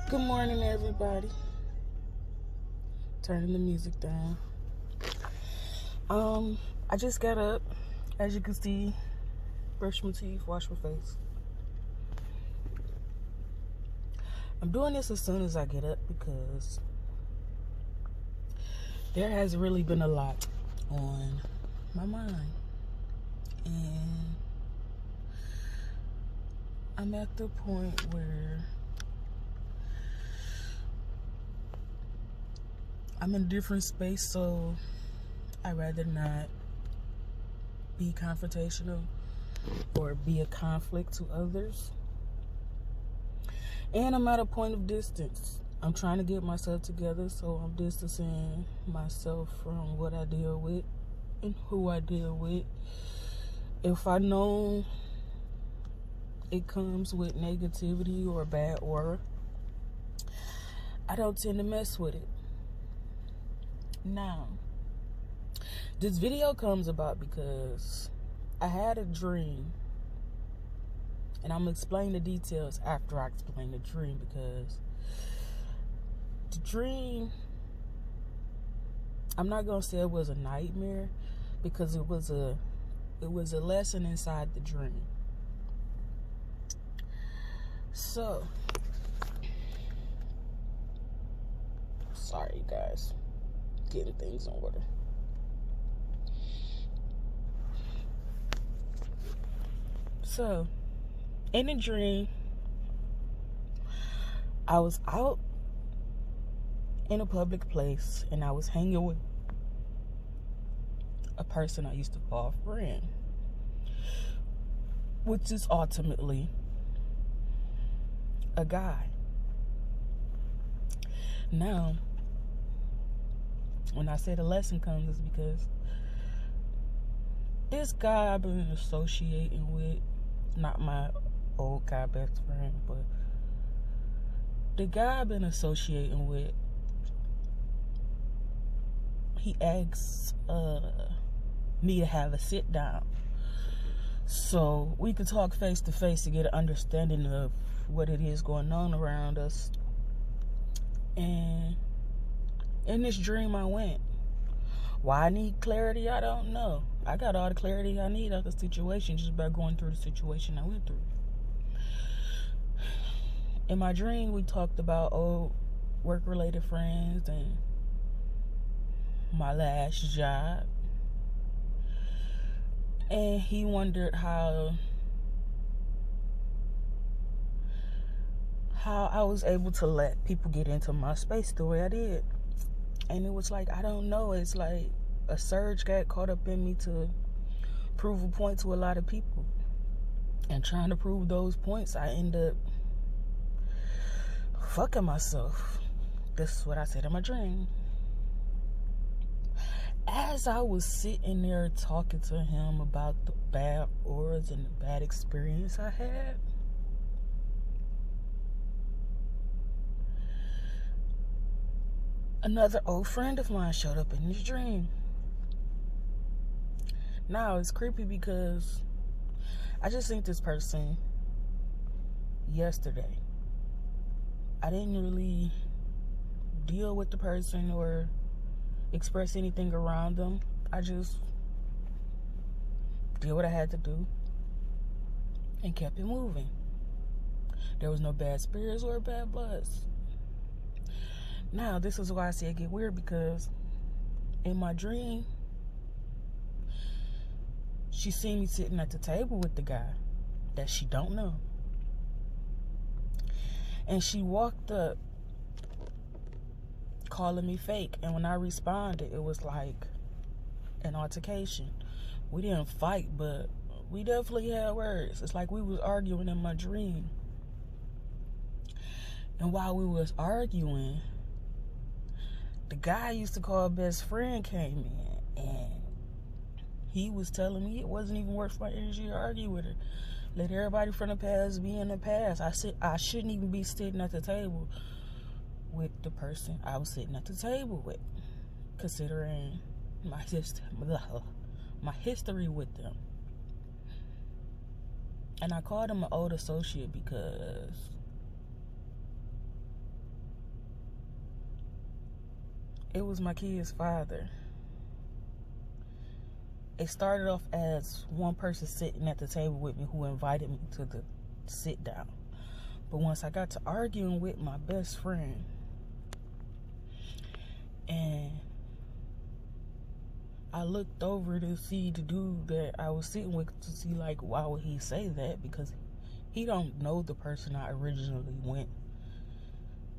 Good morning, everybody. Turning the music down. I just got up. As you can see, brush my teeth, wash my face. I'm doing this as soon as I get up because there has really been a lot on my mind. And I'm at the point where I'm in a different space, so I'd rather not be confrontational or be a conflict to others. And I'm at a point of distance. I'm trying to get myself together, so I'm distancing myself from what I deal with and who I deal with. If I know it comes with negativity or bad aura, I don't tend to mess with it. Now, this video comes about because I had a dream, and I'm going to explain the details after I explain the dream, because the dream, I'm not going to say it was a nightmare, because it was a lesson inside the dream. So, sorry guys, getting things in order. So, in the dream, I was out in a public place and I was hanging with a person I used to call a friend, which is ultimately a guy. Now, when I say the lesson comes, is because this guy I've been associating with, not my old guy best friend, but the guy I've been associating with, he asks me to have a sit down so we could talk face to face to get an understanding of what it is going on around us. And in this dream I went. Why I need clarity, I don't know. I got all the clarity I need out of the situation just by going through the situation I went through. In my dream, we talked about old work-related friends and my last job. And he wondered how I was able to let people get into my space the way I did. And it was like, I don't know, it's like a surge got caught up in me to prove a point to a lot of people. And trying to prove those points, I end up fucking myself. This is what I said in my dream. As I was sitting there talking to him about the bad auras and the bad experience I had, another old friend of mine showed up in this dream. Now, it's creepy because I just seen this person yesterday. I didn't really deal with the person or express anything around them. I just did what I had to do and kept it moving. There was no bad spirits or bad bloods. Now, this is why I say it get weird, because in my dream, she seen me sitting at the table with the guy that she don't know. And she walked up calling me fake. And when I responded, it was like an altercation. We didn't fight, but we definitely had words. It's like we was arguing in my dream. And while we was arguing, the guy I used to call best friend came in, and he was telling me it wasn't even worth my energy to argue with her. Let everybody from the past be in the past. I shouldn't even be sitting at the table with the person I was sitting at the table with, considering my history with them. And I called him an old associate because it was my kid's father. It started off as one person sitting at the table with me who invited me to the sit down. But once I got to arguing with my best friend, and I looked over to see the dude that I was sitting with to see, like, why would he say that? Because he don't know the person I originally went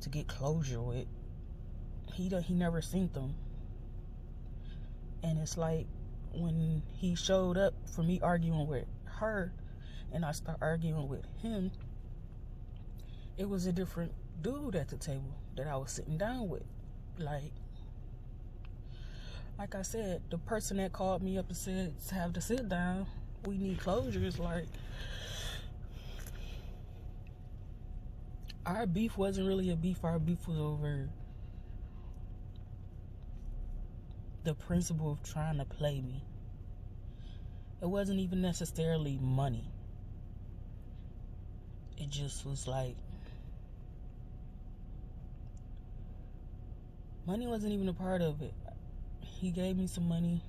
to get closure with. He never seen them. And it's like, when he showed up for me arguing with her and I start arguing with him, it was a different dude at the table that I was sitting down with. Like I said, the person that called me up and said to have the sit down, we need closure, is like, our beef wasn't really a beef. Our beef was over the principle of trying to play me. It wasn't even necessarily money. It just was like, money wasn't even a part of it. He gave me some money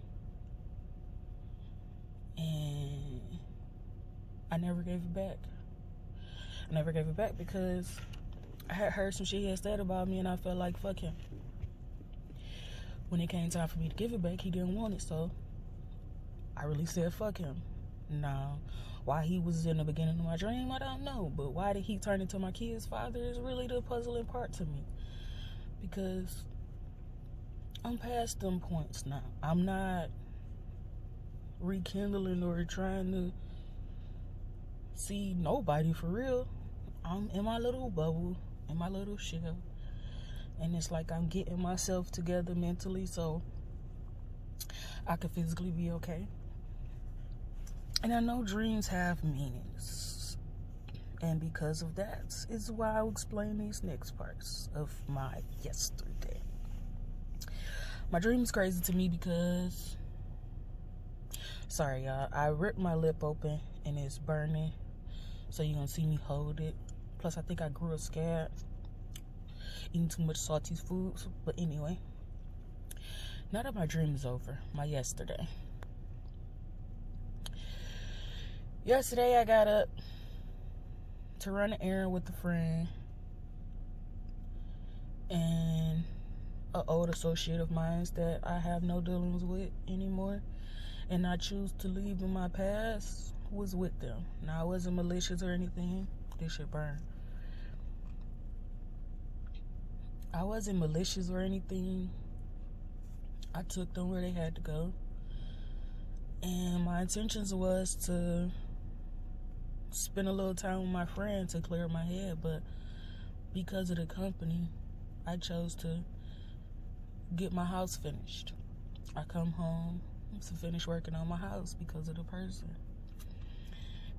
and I never gave it back. I never gave it back because I had heard some shit he had said about me and I felt like, fuck him. When it came time for me to give it back, he didn't want it, so I really said fuck him. Now, why he was in the beginning of my dream, I don't know. But why did he turn into my kid's father is really the puzzling part to me. Because I'm past them points now. I'm not rekindling or trying to see nobody for real. I'm in my little bubble, in my little shell. And it's like I'm getting myself together mentally so I can physically be okay. And I know dreams have meanings. And because of that is why I'll explain these next parts of my yesterday. My dream is crazy to me because, sorry y'all, I ripped my lip open and it's burning. So you're gonna see me hold it. Plus I think I grew a scab eating too much salty foods. But anyway, now that my dream is over, my yesterday. Yesterday I got up to run an errand with a friend and an old associate of mine that I have no dealings with anymore, and I choose to leave in my past, was with them. Now, I wasn't malicious or anything. This shit burn. I wasn't malicious or anything. I took them where they had to go, and my intentions was to spend a little time with my friend to clear my head, but because of the company, I chose to get my house finished. I come home to finish working on my house because of the person.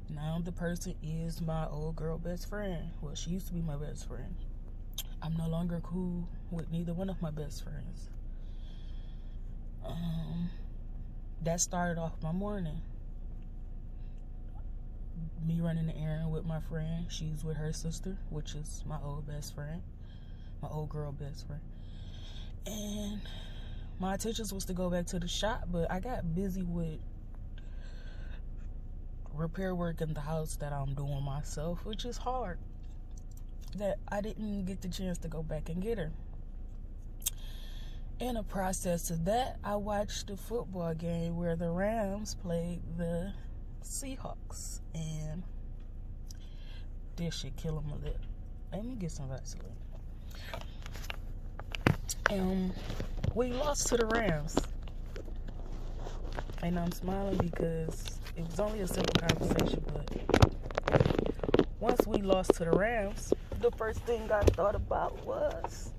Now the person is my old girl best friend. Well, she used to be my best friend. I'm no longer cool with neither one of my best friends. That started off my morning. Me running the errand with my friend. She's with her sister, which is my old best friend. My old girl best friend. And my intentions was to go back to the shop, but I got busy with repair work in the house that I'm doing myself, which is hard. That I didn't get the chance to go back and get her. In the process of that, I watched the football game where the Rams played the Seahawks, and this shit killing my lip. Let me get some Vaseline. We lost to the Rams, and I'm smiling because it was only a simple conversation, but once we lost to the Rams, the first thing I thought about was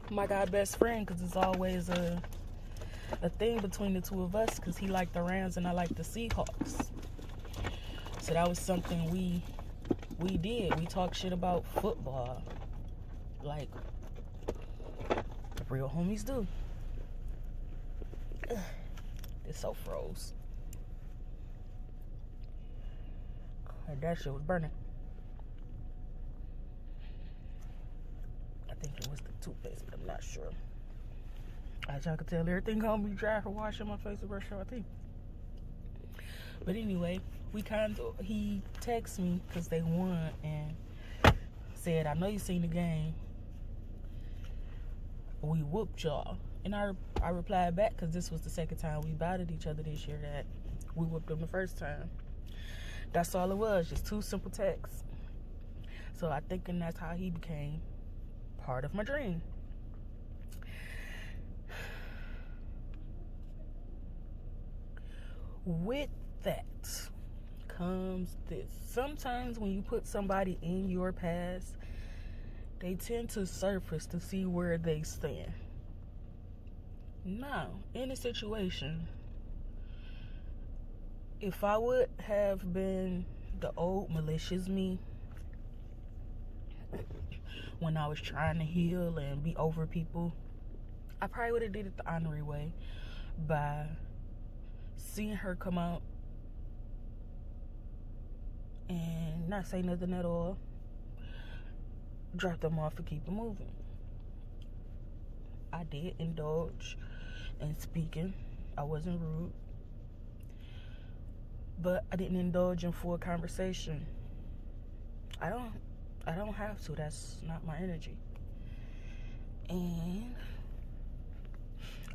my god best friend, because it's always a thing between the two of us, because he liked the Rams and I liked the Seahawks. So that was something we did. We talked shit about football like real homies do. It's so froze. That shit was burning. I think it was the toothpaste, but I'm not sure. As y'all can tell, everything gonna be dry for washing my face and brushing my teeth. But anyway, he texted me because they won and said, I know you seen the game. We whooped y'all. And I replied back, because this was the second time we battled each other this year, that we whooped them the first time. That's all it was, just 2 simple texts. So I think that's how he became part of my dream. With that comes this. Sometimes when you put somebody in your past, they tend to surface to see where they stand. Now, in a situation, if I would have been the old malicious me when I was trying to heal and be over people, I probably would have did it the honorary way by seeing her come out and not say nothing at all, drop them off and keep it moving. I did indulge in speaking. I wasn't rude, but I didn't indulge in full conversation. I don't have to. That's not my energy. And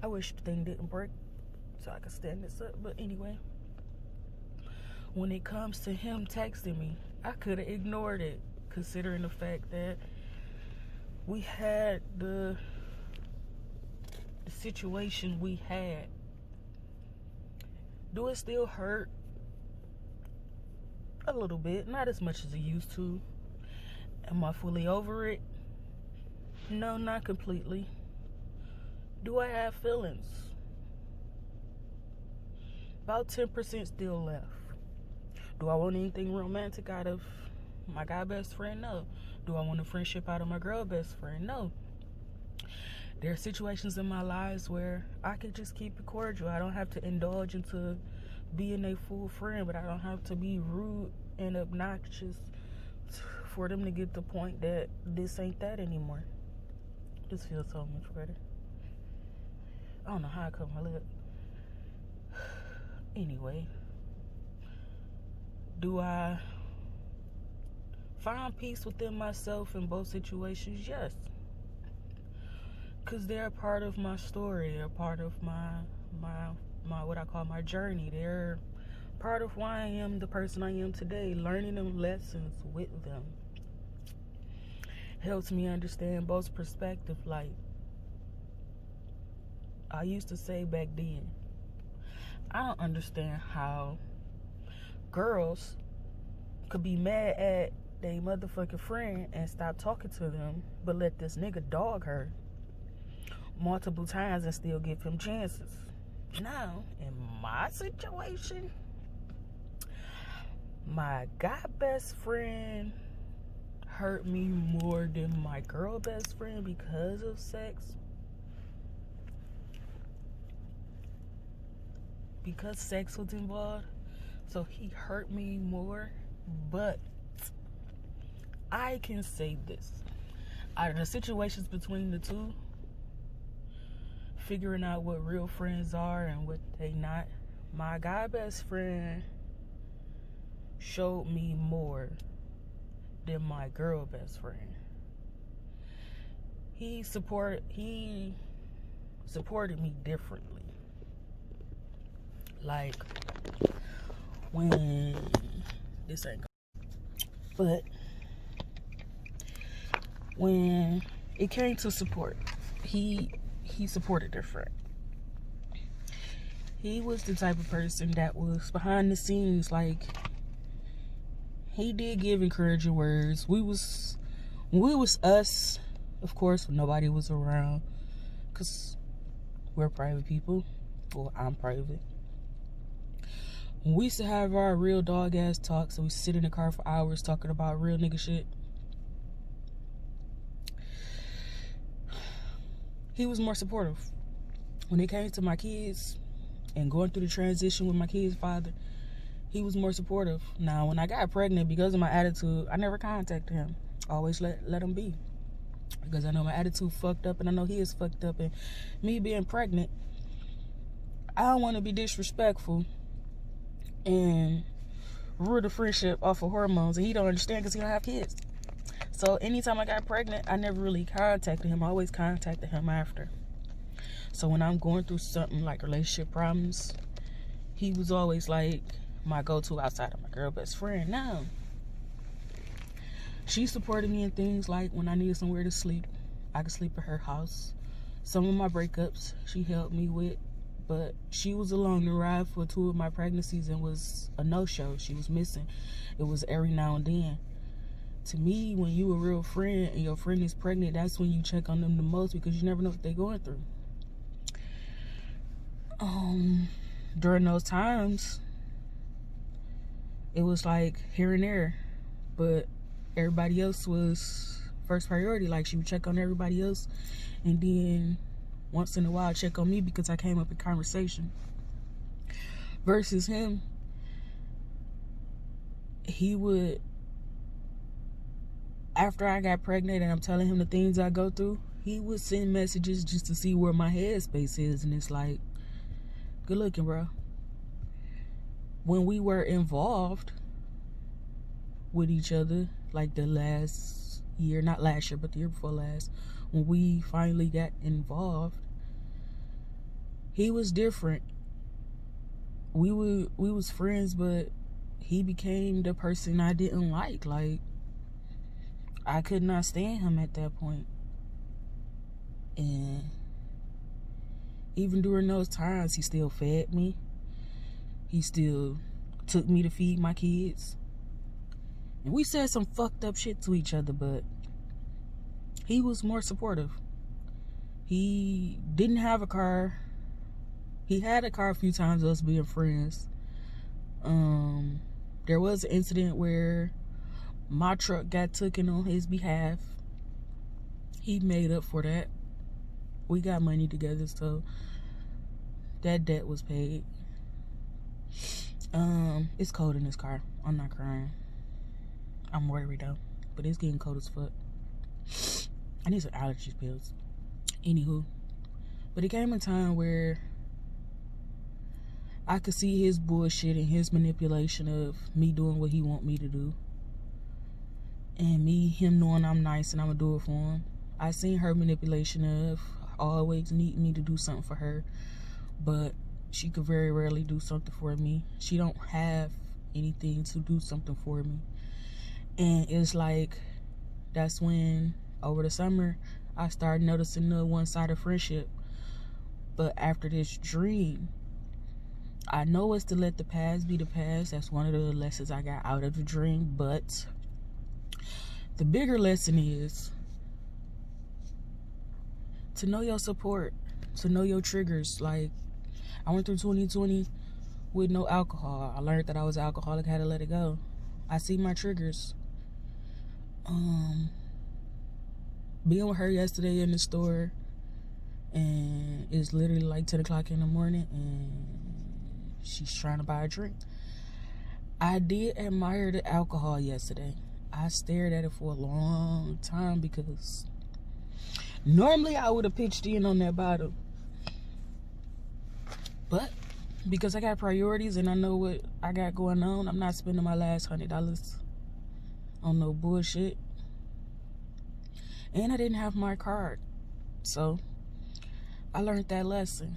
I wish the thing didn't break so I could stand this up. But anyway, when it comes to him texting me, I could have ignored it, considering the fact that we had the situation we had. Do it still hurt? A little bit, not as much as it used to. Am I fully over it? No, not completely. Do I have feelings? About 10% still left. Do I want anything romantic out of my guy best friend? No. Do I want a friendship out of my girl best friend? No. There are situations in my lives where I can just keep it cordial. I don't have to indulge into being a full friend, but I don't have to be rude and obnoxious for them to get the point that this ain't that anymore. This feels so much better. I don't know how I cut my lip. Anyway, do I find peace within myself in both situations? Yes. Because they're a part of my story. They're part of my what I call my journey. They're part of why I am the person I am today. Learning them lessons with them helps me understand both perspectives. Like I used to say back then, I don't understand how girls could be mad at their motherfucking friend and stop talking to them, but let this nigga dog her multiple times and still give him chances. Now, in my situation, my guy best friend hurt me more than my girl best friend because of sex. Because sex was involved. So he hurt me more. But I can say this. Out of the situations between the two, figuring out what real friends are and what they not, my guy best friend showed me more than my girl best friend. He supported me differently. Like when this ain't, but when it came to support, he supported different. He was the type of person that was behind the scenes. Like, he did give encouraging words. We was us, of course, when nobody was around, because we're private people. Well, I'm private. We used to have our real dog ass talks, and we sit in the car for hours talking about real nigga shit. He was more supportive. When it came to my kids and going through the transition with my kids' father, he was more supportive. Now, when I got pregnant, because of my attitude, I never contacted him. I always let him be. because I know my attitude fucked up and I know he is fucked up, and me being pregnant, I don't want to be disrespectful and ruin the friendship off of hormones, and he don't understand because he don't have kids. So anytime I got pregnant, I never really contacted him. I always contacted him after. So when I'm going through something like relationship problems, he was always like my go-to outside of my girl best friend. Now, she supported me in things like when I needed somewhere to sleep, I could sleep at her house. Some of my breakups she helped me with, but she was along the ride for 2 of my pregnancies and was a no-show. She was missing. It was every now and then. To me, when you a real friend and your friend is pregnant, that's when you check on them the most, because you never know what they're going through. During those times, it was like here and there, but everybody else was first priority. Like, she would check on everybody else, and then once in a while check on me because I came up in conversation. Versus him, he would, after I got pregnant and I'm telling him the things I go through, he would send messages just to see where my headspace is, and it's like, good looking, bro. When we were involved with each other, like the last year, not last year, but the year before last, when we finally got involved, he was different. We was friends, but he became the person I didn't like. Like, I could not stand him at that point. And even during those times, he still fed me. He still took me to feed my kids. And we said some fucked up shit to each other, but he was more supportive. He didn't have a car. He had a car a few times, us being friends. There was an incident where my truck got taken on his behalf. He made up for that. We got money together, so that debt was paid. It's cold in this car. I'm not crying. I'm worried though, but it's getting cold as fuck. I need some allergy pills. Anywho, but it came a time where I could see his bullshit and his manipulation of me doing what he want me to do, and him knowing I'm nice and I'm gonna do it for him. I seen her manipulation of always needing me to do something for her, but she could very rarely do something for me. She don't have anything to do something for me. And it's like, that's when, over the summer, I started noticing the one-sided friendship. But after this dream, I know it's to let the past be the past. That's one of the lessons I got out of the dream. But the bigger lesson is to know your support, to know your triggers. Like, I went through 2020 with no alcohol. I learned that I was an alcoholic, had to let it go. I see my triggers. Being with her yesterday in the store, and it's literally like 10 o'clock in the morning, and she's trying to buy a drink. I did admire the alcohol yesterday. I stared at it for a long time, because normally I would have pitched in on that bottle. But because I got priorities and I know what I got going on, I'm not spending my last $100 on no bullshit. And I didn't have my card. So I learned that lesson.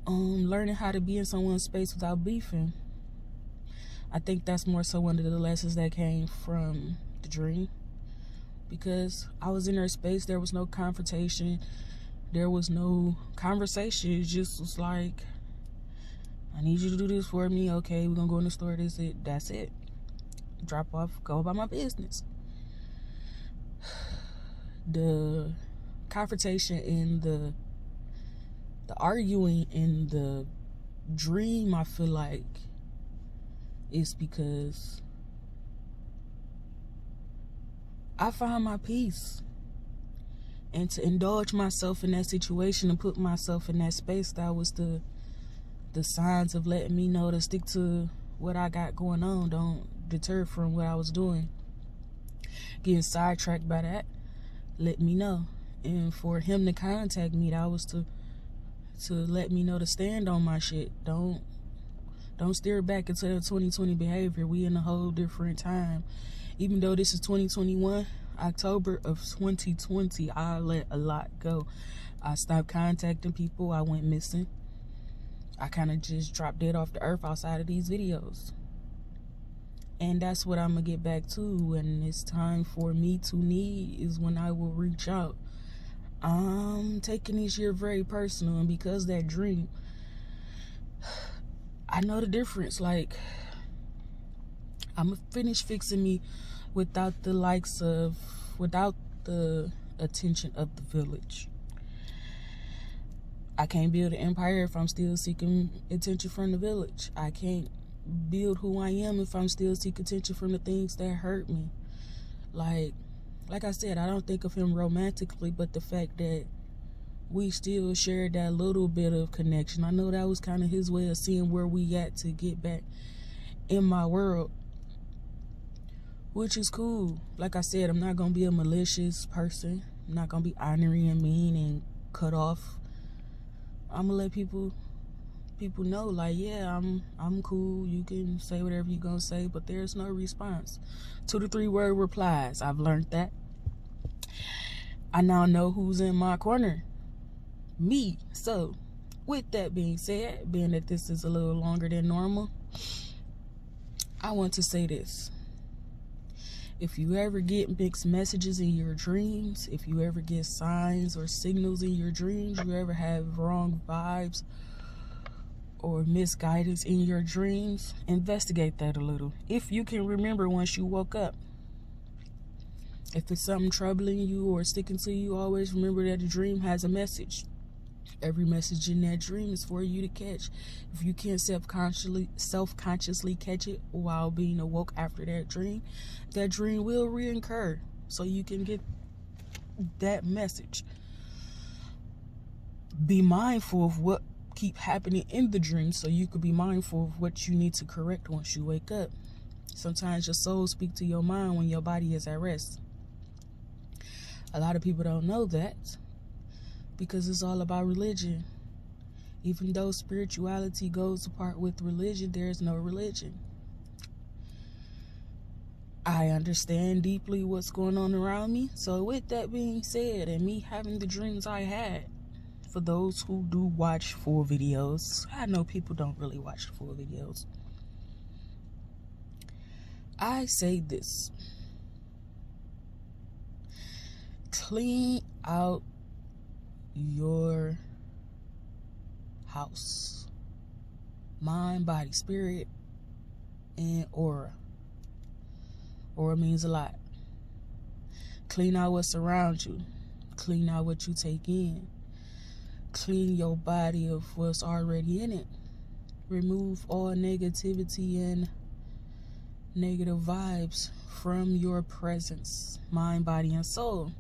Learning how to be in someone's space without beefing. I think that's more so one of the lessons that came from the dream. Because I was in her space, there was no confrontation. There was no conversation. It just was like, I need you to do this for me. Okay, we're gonna go in the store. That's it. Drop off, go about my business. The confrontation and the arguing in the dream, I feel like, is because I found my peace. And to indulge myself in that situation and put myself in that space, that was the signs of letting me know to stick to what I got going on. Don't deter from what I was doing. getting sidetracked by that, let me know. And for him to contact me, that was to let me know to stand on my shit. Don't steer back into the 2020 behavior. We in a whole different time. Even though this is 2021, October of 2020, I let a lot go. I stopped contacting people. I went missing. I kind of just dropped dead off the earth outside of these videos. And that's what I'm going to get back to. When it's time for me to need is when I will reach out. I'm taking this year very personal. And because that dream, I know the difference. Like, I'm going to finish fixing me without the attention of the village. I can't build an empire if I'm still seeking attention from the village. I can't build who I am if I'm still seeking attention from the things that hurt me. Like I said, I don't think of him romantically, but the fact that we still shared that little bit of connection, I know that was kind of his way of seeing where we at to get back in my world, which is cool. Like I said, I'm not gonna be a malicious person. I'm not gonna be ornery and mean and cut off. I'm gonna let people know, like, yeah, I'm cool. You can say whatever you gonna say, but there's no response. 2 to 3 word replies. I've learned that. I now know who's in my corner. Me. So, with that being said, being that this is a little longer than normal, I want to say this. If you ever get mixed messages in your dreams, if you ever get signs or signals in your dreams, you ever have wrong vibes or misguidance in your dreams, investigate that a little. If you can remember once you woke up. If it's something troubling you or sticking to you, always remember that the dream has a message. Every message in that dream is for you to catch. If you can't self-consciously catch it while being awoke after that dream will reoccur, so you can get that message. Be mindful of what keep happening in the dream, so you could be mindful of what you need to correct once you wake up. Sometimes your soul speaks to your mind when your body is at rest. A lot of people don't know that, because it's all about religion. Even though spirituality goes apart with religion, there is no religion. I understand deeply what's going on around me. So with that being said, and me having the dreams I had, for those who do watch full videos, I know people don't really watch full videos, I say this: clean out your house, mind, body, spirit, and aura. Aura means a lot. Clean out what surrounds you. Clean out what you take in. Clean your body of what's already in it. Remove all negativity and negative vibes from your presence, mind, body, and soul.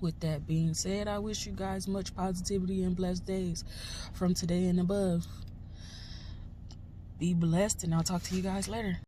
With that being said, I wish you guys much positivity and blessed days from today and above. Be blessed, and I'll talk to you guys later.